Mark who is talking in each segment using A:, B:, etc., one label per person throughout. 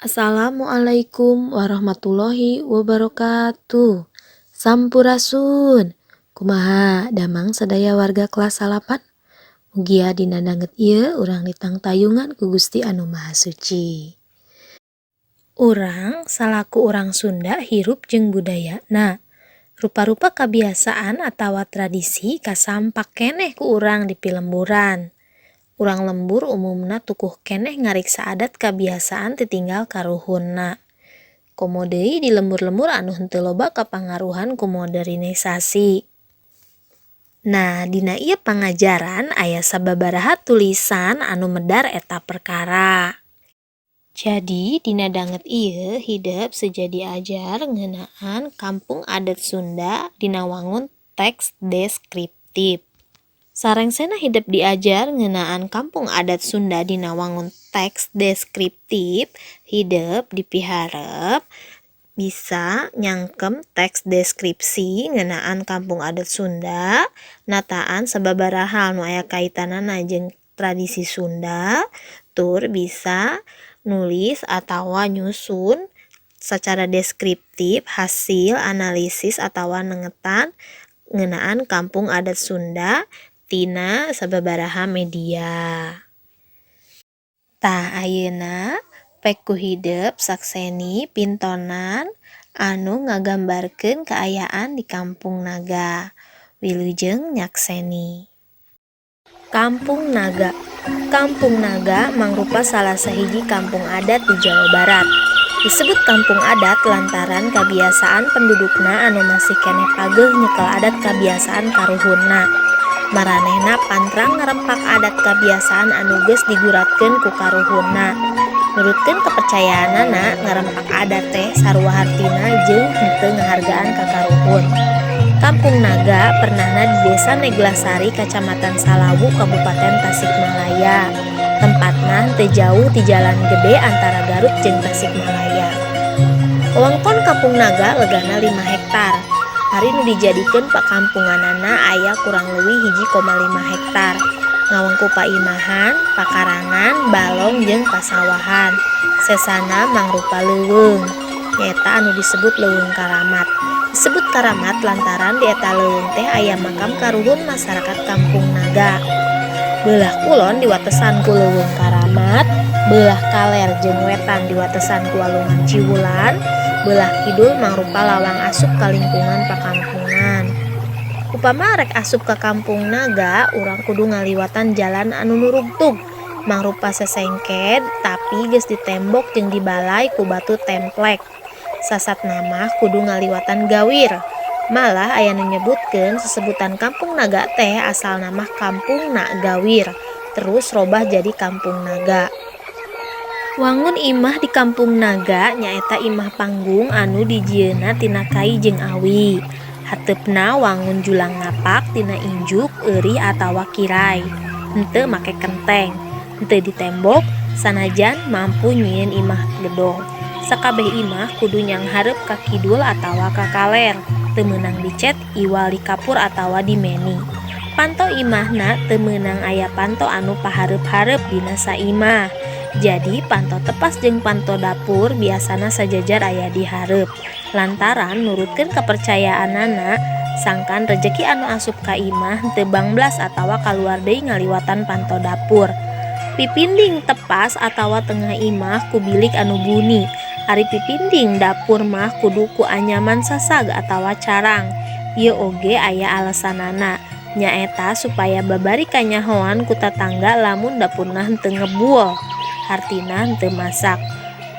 A: Assalamualaikum warahmatullahi wabarakatuh. Sampurasun. Kumaha damang sadaya warga kelas 8? Mugia dina danget ieu urang ditang tayungan ku Gusti Anu Maha Suci. Urang salaku urang Sunda hirup jeung budayana. Rupa-rupa kebiasaan atawa tradisi kasampak keneh ku urang di pilemburan. Urang lembur umumna tukuh keneh ngariksa adat kebiasaan titinggal karuhunna. Komo deui di lembur-lembur anu henteu loba kapangaruhan ku modernisasi. Nah, dina ieu pangajaran aya sababaraha tulisan anu medar eta perkara. Jadi, dina danget ieu hidep sejadi ajar ngeunaan kampung adat Sunda dina wangun teks deskriptif. Sarengsena hidep diajar ngeunaan kampung adat Sunda dina wangun teks deskriptif, hidep dipiharep bisa nyangkem teks deskripsi ngeunaan kampung adat Sunda, nataan sababaraha nu aya kaitanana jeung tradisi Sunda, tur bisa nulis atawa nyusun secara deskriptif hasil analisis atawa nengetan ngeunaan kampung adat Sunda tina sababaraha media. Tah ayeuna pek ku hidep sakseni pintonan anu ngagambarkeun kaayaan di Kampung Naga. Wilujeng nyakseni. Kampung Naga. Kampung Naga mangrupa salah sahiji kampung adat di Jawa Barat. Disebut kampung adat lantaran kebiasaan pendudukna anu masih keneh pageuh nyekel adat kebiasaan karuhunna. Maranehna pantrang ngarempak adat kebiasaan anu geus diguratkeun ku karuhunna. Nurutkeun kepercayaanana ngarempak adat teh sarua hartina jeung henteu ngahargaan ka karuhun. Kampung Naga pernahna di Desa Neglasari, Kacamatan Salawu, Kabupaten Tasikmalaya. Tempatna teu jauh ti jalan gede antara Garut jeung Tasikmalaya. Wewengkon Kampung Naga legana 5 hektar. Ari nu dijadikeun pakampunganana aya kurang leuwih 1,5 hektar. Ngawengku paimahan, pakarangan, balong jeung pasawahan. Sesana mangrupa leuweung. Nyaeta anu disebut Leuweung Karamat. Disebut Karamat lantaran di eta leuweung teh aya makam karuhun masyarakat Kampung Naga. Beulah kulon diwatesan ku Leuweung Karamat, beulah kaler jeung wetan diwatesan ku Walungan Ciwulan, beulah kidul mangrupa lawang asup ka lingkungan pakampungan. Upama rek asup ka Kampung Naga, urang kudu ngaliwatan jalan anu nurugtug, mangrupa sesengket tapi geus ditembok jeung dibalai ku batu templek. Sasatna mah kudu ngaliwatan gawir. Malah aya nu nyebutkeun sesebutan Kampung Naga teh asalna mah Kampungna Gawir, terus robah jadi Kampung Naga. Wangun imah di Kampung Naga nyaeta imah panggung anu dijieunna tina kai jeung awi. Hateupna wangun julang ngapak tina injuk, euri atawa kirai. Henteu make kenteng, henteu ditembok, sanajan mampu nyieun imah gedong. Sakabeh imah kudu nyanghareup ka kidul atawa ka kaler, teu meunang dicet, iwal di kapur atawa di meni. Panto imahna teu meunang aya panto anu pahareup-hareup dina saimah. Jadi panto tepas jeung panto dapur biasana sajajar aya di hareup. Lantaran nurutkeun kepercayaanana, sangkan rejeki anu asup ka imah teu bangblas atawa kaluar deui ngaliwatan panto dapur. Pipinding tepas atawa tengah imah ku bilik anu buni. Ari pipinding dapur mah kudu ku anyaman sasag atawa carang. Ieu oge aya alesanana, nyaeta supaya babari kanyahoan ku tatangga lamun dapurna henteu ngebul, hartina henteu masak.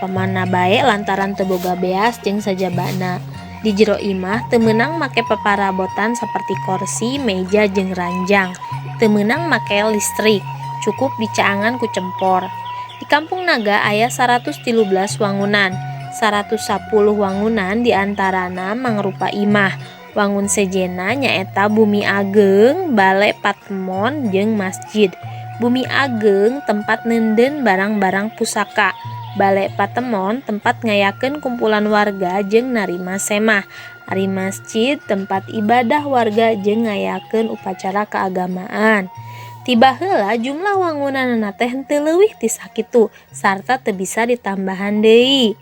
A: Pamana bae lantaran teu boga beas jeung sajabana. Di jero imah teu meunang make paparabotan saperti kursi, meja jeung ranjang. Teu meunang make listrik, cukup dicaangan ku cempor. Di Kampung Naga aya 113 wangunan. 110 wangunan diantarana mangrupa imah. Wangun sejena nyaeta Bumi Ageng, Bale Patemon jeung masjid. Bumi Ageng tempat neundeun barang-barang pusaka. Bale Patemon tempat ngayakeun kumpulan warga jeung narima semah. Ari masjid tempat ibadah warga jeung ngayakeun upacara keagamaan. Tiba heula jumlah wangunanna teh henteu leuwih ti sakitu sarta teu bisa ditambahan deui.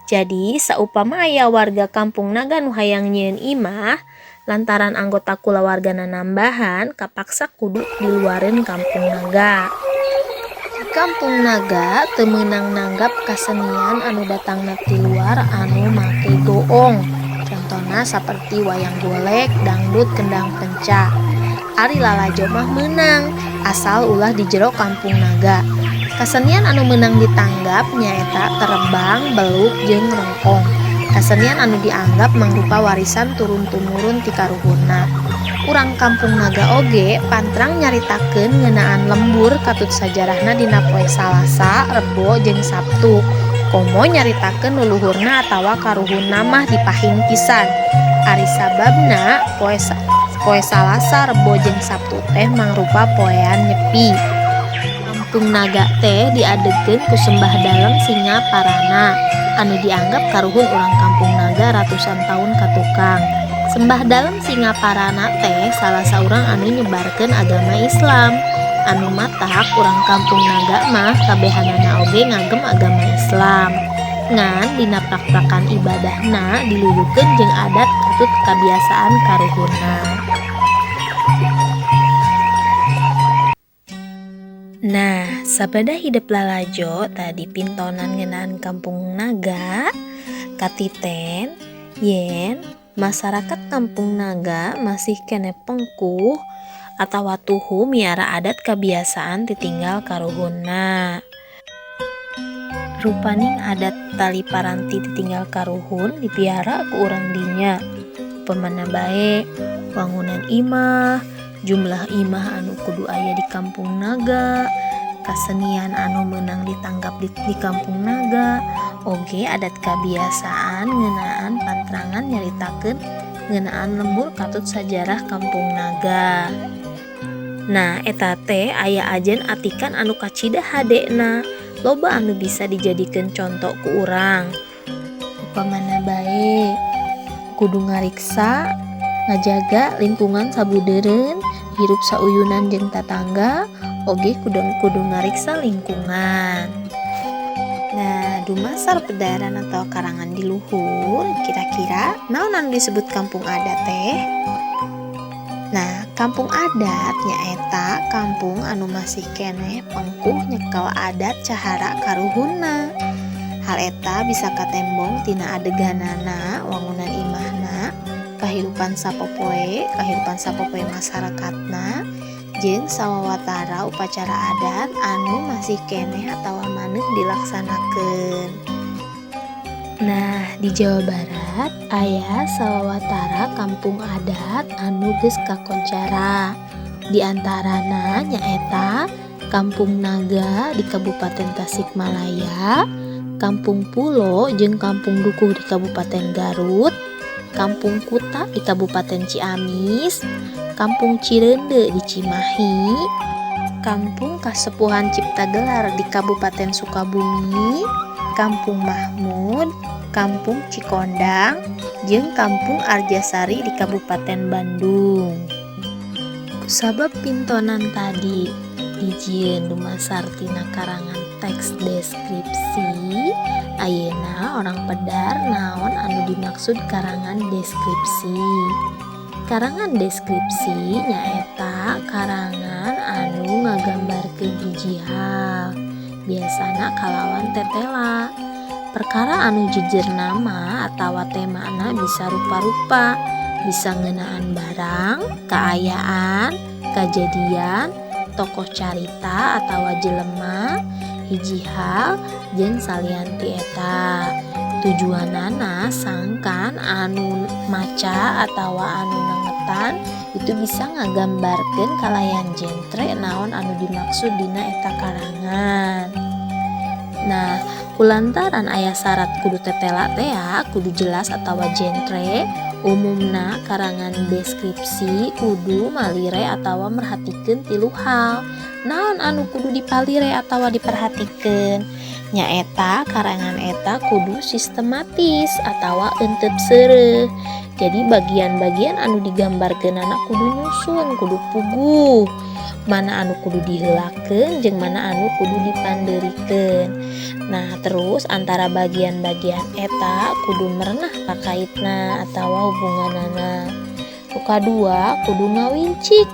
A: Jadi saupama aya warga kampung naga nu hayang nyieun imah, lantaran anggota kulawargana nambahan kapaksa kudu diluareun kampung naga. Di kampung naga teu meunang nanggap kasenian anu datangna ti luar anu make goong. Contohna saperti wayang golek, dangdut, kendang penca. Ari lalajo mah meunang asal ulah di jero kampung naga. Kasenian anu meunang ditanggap nyaeta terebang, beluk, jeung rengkong. Kasenian anu dianggap mangrupa warisan turun-tumurun ti karuhunna. Urang kampung naga oge pantrang nyaritakeun ngeunaan lembur katut sajarahna dina poe Salasa, Rebo, jeung Sabtu. Komo nyaritakeun luluhurna atawa karuhunna mah dipahing pisan. Ari sababna poe Salasa, Rebo, jeung Sabtu teh mangrupa poean nyepi. Kampung naga teh diadegeun ku sembah dalem Singaparana anu dianggap karuhun urang kampung naga ratusan tahun ka tukang. Sembah dalem Singaparana teh salah saurang anu nyebarkeun agama Islam. Anu matak urang kampung naga mah kabehanana oge ngagem agama Islam. Ngan dina prak-prakan ibadahna diluyukeun jeung adat katut kabiasaan karuhunna. Nah, sabada hidup lalajo tadi pintonan ngeunaan kampung naga, katiten yen masyarakat kampung naga masih kene pengkuh atawa tuhu miara adat kebiasaan ditinggal karuhunna. Rupaning adat tali paranti ditinggal karuhun dipiara ku urang dinya. Pemana bae wangunan imah, jumlah imah anu kudu aya di kampung naga, kasenian anu meunang ditanggap di kampung naga, oge adat kebiasaan ngeunaan pantrangan nyaritakeun ngeunaan lembur katut sajarah kampung naga. Nah, eta teh aya ajen atikan anu kacida hadena, loba anu bisa dijadikeun conto ku urang. Upamana bae kudu ngariksa ngajaga lingkungan sabudeureun, hirup sauyunan jeung tatangga, oge kudu ngariksa lingkungan. Nah, dumasar pedaran atau karangan di luhur, kira-kira naon anu disebut kampung adat teh? Nah, kampung adat nyaeta kampung anu masih keneh pengkuh nyekel adat cahara karuhunna. Hal eta bisa katembong tina adeganana wangunan imahna, kahirupan sapopoe masyarakatna, jeung sawawatara upacara adat anu masih keneh atawa maneh dilaksanakeun. Nah, di Jawa Barat aya sawawatara kampung adat anu geus kakoncara. Di antarana nyaeta Kampung Naga di Kabupaten Tasikmalaya, Kampung Pulo jeung Kampung Dukuh di Kabupaten Garut, Kampung Kuta di Kabupaten Ciamis, Kampung Cireunde di Cimahi, Kampung Kasepuhan Ciptagelar di Kabupaten Sukabumi, Kampung Mahmud, Kampung Cikondang, jeung Kampung Arjasari di Kabupaten Bandung. Kusabab pintonan tadi dijieun dumasar tina karangan teks deskripsi, ayeuna orang pedar naon anu dimaksud karangan deskripsi. Karangan deskripsi nyaeta karangan anu ngagambarkeun hiji hal, biasana kalawan tetela. Perkara anu jejer nama atawa temana bisa rupa-rupa, bisa ngeunaan barang, kaayaan, kajadian, tokoh carita atawa jelema, hiji hal, jeung salian ti eta. Tujuanana sangkan anu maca atawa anu nangetan itu bisa ngagambarkeun kalayan jentre naon anu dimaksud dina eta karangan. Nah, kulantaran aya syarat kudu tetela teh kudu jelas atawa jentre, umumna karangan deskripsi kudu malire atawa merhatikeun tilu hal. Naon anu kudu dipalire atawa diperhatikeun? Nyaeta karangan eta kudu sistematis atawa euteup seureuh. Jadi bagian-bagian anu digambarkeunana kudu nyusun, kudu puguh. mana anu kudu diheulakeun jeung mana anu kudu dipandeurikeun. Nah terus antara bagian-bagian eta kudu merenah pakaitna atawa hubunganana. Nu kadua kudu ngawincik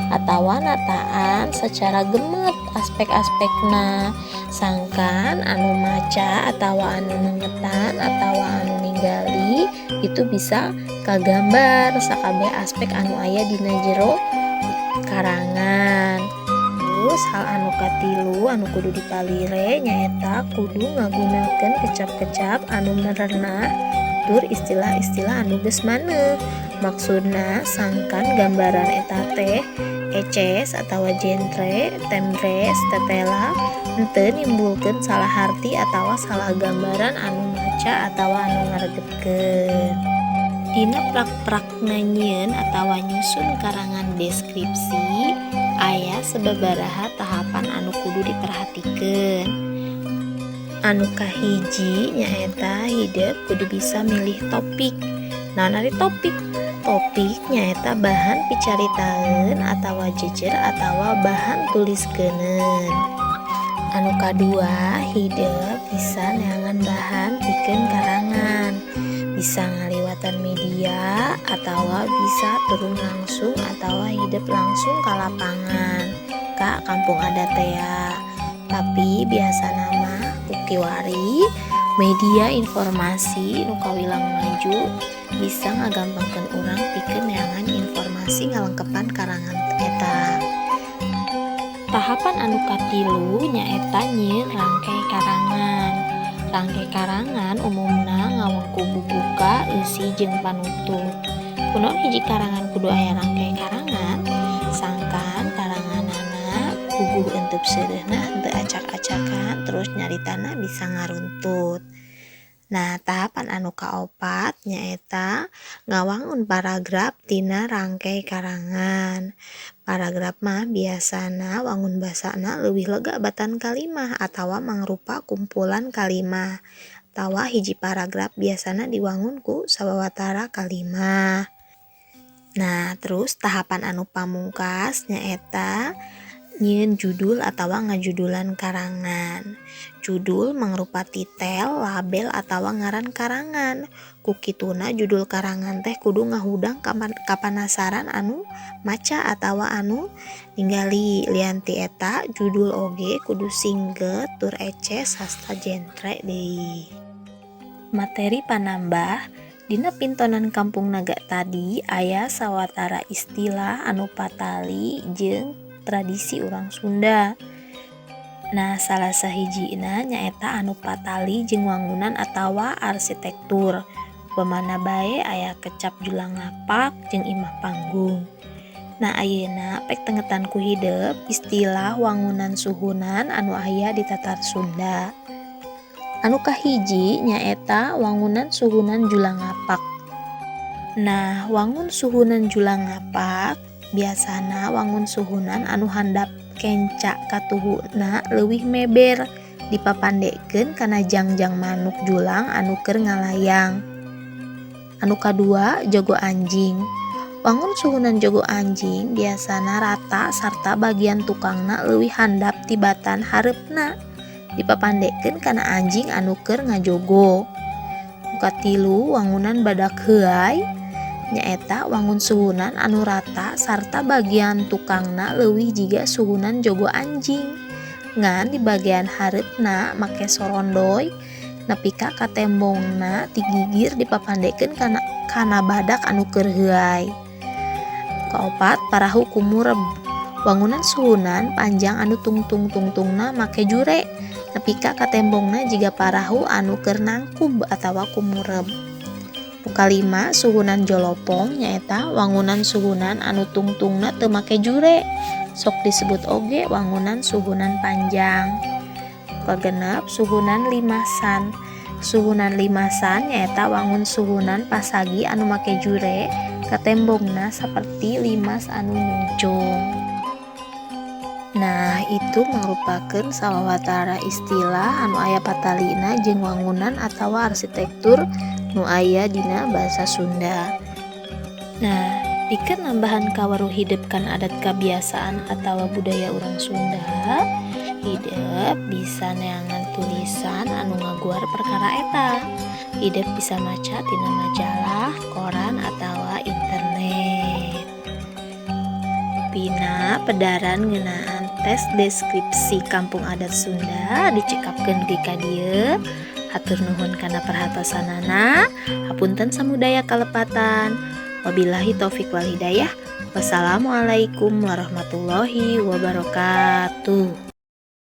A: atawa nataan secara gemet aspek-aspekna, sangkan anu maca atawa anu nengetan atawa anu ninggali itu bisa kagambar sakabeh aspek anu aya dina jero karangan. Terus hal anu katilu anu kudu dipalire nyaeta kudu ngagunakeun kecap-kecap anu merenah tur istilah-istilah anu geus maneuh. Maksudna sangkan gambaran eta teh eces atawa jentre, temdres, tetela henteu nimbulkeun salah harti atawa salah gambaran anu maca atawa anu ngaregepkeun. Dina prak-prakna nyieun atawa nyusun karangan deskripsi aya sababaraha tahapan anu kudu diperhatikeun. Anu kahiji nyaeta hideuk kudu bisa milih topik. Naon ari topik? Topik nyaeta bahan picaritaeun atawa jejer atawa bahan tuliskeun. Anu kadua hideuk bisa neangan bahan pikeun karangan. Bisa ngaliwatan media atawa bisa turun langsung atawa hidup langsung ke lapangan ka kampung adat ya. Tapi biasa nama ukiwari media informasi nu kawilang maju bisa ngagampangkeun urang pikeun neangan informasi ngalengkepan karangan eta. Tahapan anu katilu nyaeta nyieun rangkai karangan. Rangkai karangan umumna ngawengku bubuka, eusi jeung panutup. Kunaon hiji karangan kudu aya rangkai karangan? Sangkan karanganana puguh eunteup seureuhna henteu acak-acakan terus nyaritana bisa ngaruntut. Nah, tahapan anu kaopat nyaeta ngawangun paragraf tina rangkai karangan. Paragraf mah biasana wangun basana leuwih lega batan kalimah atawa mangrupa kumpulan kalimah. Tawa hiji paragraf biasana diwangun ku sawawatara kalimah. Nah, terus tahapan anu pamungkas nyaeta nyieun judul atawa ngajudulan karangan. Judul mangrupa titel, label atawa ngaran karangan. Ku kituna judul karangan teh kudu ngahudang kapanasaran anu maca atawa anu ninggali. Lianti eta judul oge kudu singget tur eces hasta jentre deui. Materi panambah dina pintonan Kampung Naga tadi aya sawatara istilah anu patali jeung tradisi urang Sunda. Nah, salah sahijina nyaeta anu patali jeung wangunan atawa arsitektur. Pemana bae aya kecap julang lapak jeung imah panggung. Nah, ayeuna pek tengetan ku hideuk istilah wangunan suhunan anu aya di tatar Sunda. Anu kahiji nyaeta wangunan suhunan julang lapak. Nah, wangun suhunan julang lapak biasana wangun suhunan anu handap kenca katuhuna leuwih meber dipapandekeun kana jangjang manuk julang anu keur ngalayang. Anu kadua jogo anjing. Wangun suhunan jogo anjing biasana rata sarta bagian tukangna leuwih handap tibatan hareupna dipapandekeun kana anjing anu keur ngajogo. Nu katilu wangunan badak heuai nyaeta wangun suhunan anu rata sarta bagian tukangna leuwih jiga suhunan jogo anjing. Ngan di bagian hareupna make sorondoy nepi ka katembongna ti gigir dipapandekeun kana badak anu keur heuai. Kaopat parahu kumureb. Wangunan suhunan panjang anu tungtungna make jure nepi ka katembongna jiga parahu anu keur nangkub atawa kumureb. Kalima suhunan jolopong nyaeta wangunan suhunan anu tungtungna teu make jure sok disebut oge wangunan suhunan panjang. Kagenep suhunan limasan. Suhunan limasan nyaeta wangun suhunan pasagi anu make jure katembongna saperti limas anu nyungcung. Nah, itu merupakan sawatara istilah anu aya patalina jeung wangunan atawa arsitektur nu aya dina basa Sunda. Nah, Pikeun nambahan kawaruh hidupkan adat kebiasaan atau budaya orang Sunda, hidup bisa neangan tulisan anu ngaguar perkara eta. Hidup bisa maca tina majalah, koran, atau internet. Pina pedaran ngeunaan tes deskripsi kampung adat Sunda dicekapkeun di ka dieu. Hatur nuhun kana perhatosanana, hapunten samudaya kalepatan. Wabillahi taufik wal hidayah. Wassalamualaikum warahmatullahi wabarakatuh.